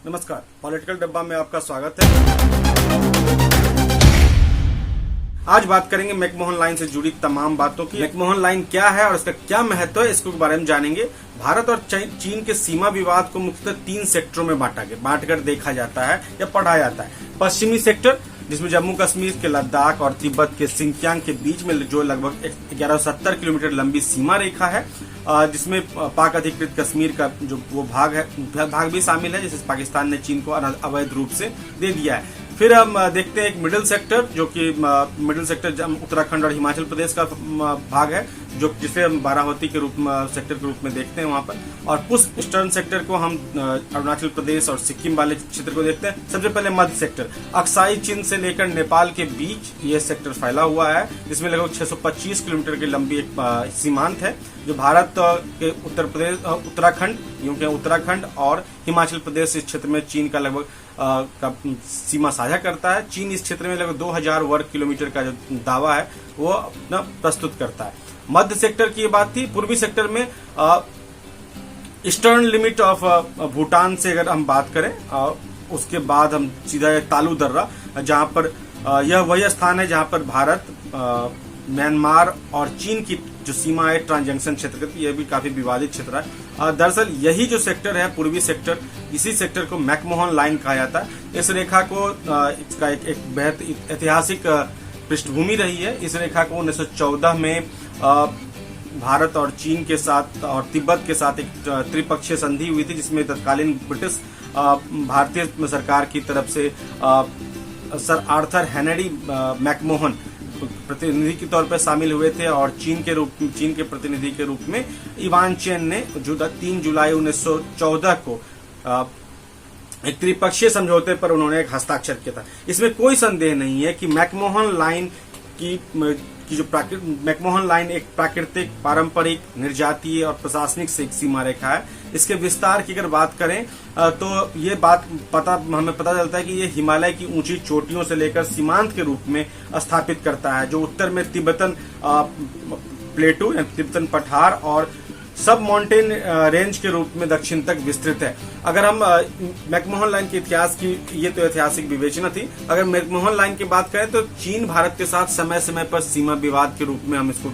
नमस्कार, पॉलिटिकल डब्बा में आपका स्वागत है। आज बात करेंगे मैकमोहन लाइन से जुड़ी तमाम बातों की। मैकमोहन लाइन क्या है और इसका क्या महत्व है, इसके बारे में जानेंगे। भारत और चीन के सीमा विवाद को मुख्यतः 3 सेक्टरों में बांटकर देखा जाता है या पढ़ा जाता है। पश्चिमी सेक्टर, जिसमें जम्मू कश्मीर के लद्दाख और तिब्बत के सिंकियांग के बीच में जो लगभग 1170 किलोमीटर लंबी सीमा रेखा है, जिसमें पाक अधिकृत कश्मीर का जो वो भाग भी शामिल है, जिसे पाकिस्तान ने चीन को अवैध रूप से दे दिया है। फिर हम देखते हैं एक मिडिल सेक्टर, जो कि मिडिल सेक्टर उत्तराखंड और हिमाचल प्रदेश का भाग है, जिसे हम बारावती के रूप में सेक्टर के रूप में देखते हैं वहां पर। और पुश ईस्टर्न सेक्टर को हम अरुणाचल प्रदेश और सिक्किम वाले क्षेत्र को देखते हैं। सबसे पहले मध्य सेक्टर, अक्साई चीन से लेकर नेपाल के बीच यह सेक्टर फैला हुआ है, जिसमें लगभग 625 किलोमीटर की लंबी एक सीमांत है, जो भारत के उत्तराखंड और हिमाचल प्रदेश इस क्षेत्र में चीन का लगभग सीमा साझा करता है। चीन इस क्षेत्र में लगभग 2000 वर्ग किलोमीटर का जो दावा है वो अपना प्रस्तुत करता है। मध्य सेक्टर की ये बात थी। पूर्वी सेक्टर में ईस्टर्न लिमिट ऑफ भूटान से अगर हम बात करें, उसके बाद हम सीधा तालू दर्रा, जहां पर यह वही स्थान है जहां पर भारत, म्यांमार और चीन की जो सीमा है ट्रांजंक्शन क्षेत्र की, यह भी काफी विवादित क्षेत्र है। दरअसल यही जो सेक्टर है, पूर्वी सेक्टर, इसी सेक्टर को मैकमोहन लाइन कहा जाता है। इस रेखा को इसका एक बेहद ऐतिहासिक पृष्ठभूमि रही है। इस रेखा को 1914 में भारत और चीन के साथ और तिब्बत के साथ एक त्रिपक्षीय संधि हुई थी, जिसमें तत्कालीन ब्रिटिश भारतीय सरकार की तरफ से सर आर्थर हेनरी मैकमोहन प्रतिनिधि के तौर पर शामिल हुए थे, और चीन के प्रतिनिधि के रूप में इवान चेन ने 3 जुलाई 1914 को एक त्रिपक्षीय समझौते पर उन्होंने एक हस्ताक्षर किया था। इसमें कोई संदेह नहीं है कि मैकमोहन लाइन की जो मैकमोहन लाइन एक प्राकृतिक, पारंपरिक, निर्जातीय और प्रशासनिक सीमा रेखा है। इसके विस्तार की अगर बात करें तो ये बात हमें पता चलता है कि ये हिमालय की ऊंची चोटियों से लेकर सीमांत के रूप में स्थापित करता है, जो उत्तर में तिब्बतन प्लेटू या तिब्बतन पठार और सब माउंटेन रेंज के रूप में दक्षिण तक विस्तृत है। अगर हम मैकमोहन लाइन के इतिहास की, ये तो ऐतिहासिक विवेचना थी, अगर मैकमोहन लाइन की बात करें तो चीन भारत के साथ समय समय पर सीमा विवाद के रूप में हम इसको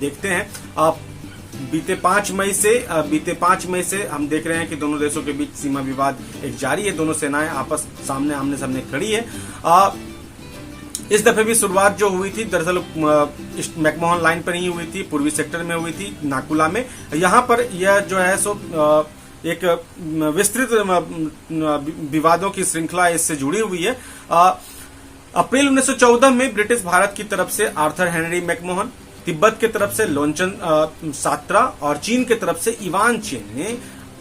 देखते हैं। बीते 5 मई से हम देख रहे हैं कि दोनों देशों के बीच सीमा विवाद एक जारी है। दोनों सेनाएं आमने सामने खड़ी है। इस दफे भी शुरुआत जो हुई थी दरअसल मैकमोहन लाइन पर ही हुई थी, पूर्वी सेक्टर में हुई थी, नाकुला में। यहाँ पर यह जो है सो एक विस्तृत विवादों की श्रृंखला इससे जुड़ी हुई है। अप्रैल 1914 में ब्रिटिश भारत की तरफ से आर्थर हेनरी मैकमोहन, तिब्बत की तरफ से लोनचन सात्रा और चीन की तरफ से इवान चेन ने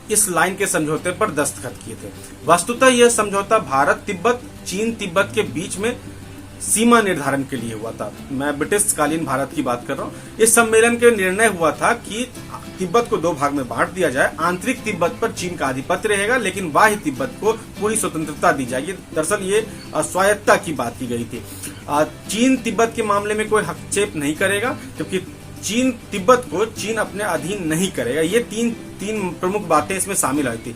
इस लाइन के समझौते पर दस्तखत किए थे। वस्तुतः यह समझौता भारत तिब्बत, चीन तिब्बत के बीच में सीमा निर्धारण के लिए हुआ था। मैं ब्रिटिश कालीन भारत की बात कर रहा हूँ। इस सम्मेलन के निर्णय हुआ था कि तिब्बत को 2 भाग में बांट दिया जाए। आंतरिक तिब्बत पर चीन का आधिपत्य रहेगा, लेकिन बाह्य तिब्बत को पूरी स्वतंत्रता दी जाएगी। दरअसल ये स्वायत्तता की बात की गई थी। चीन तिब्बत के मामले में कोई हस्तक्षेप नहीं करेगा, जबकि चीन तिब्बत को अपने अधीन नहीं करेगा। ये तीन प्रमुख बातें इसमें शामिल आई थी,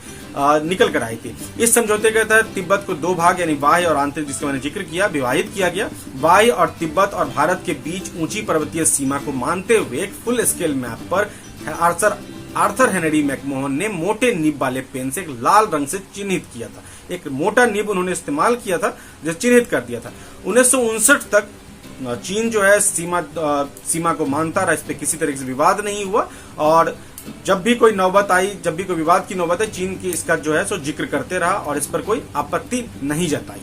निकल कर आई थी। इस समझौते के तहत तिब्बत को 2 भाग यानी बाह्य और आंतरिक, जिसका मैंने जिक्र किया, विभाजित किया गया। बाह्य और तिब्बत और भारत के बीच ऊंची पर्वतीय सीमा को मानते हुए एक फुल स्केल मैप पर आर्थर हेनरी मैकमोहन ने मोटे निब वाले पेन से एक लाल रंग से चिन्हित किया था। एक मोटा निब उन्होंने इस्तेमाल किया था, जो चिन्हित कर दिया था। 1959 तक चीन जो है सीमा को मानता रहा, इस पे किसी तरह से विवाद नहीं हुआ, और जब भी कोई विवाद की नौबत आई, चीन की इसका जो है सो जिक्र करते रहा और इस पर कोई आपत्ति नहीं जताई।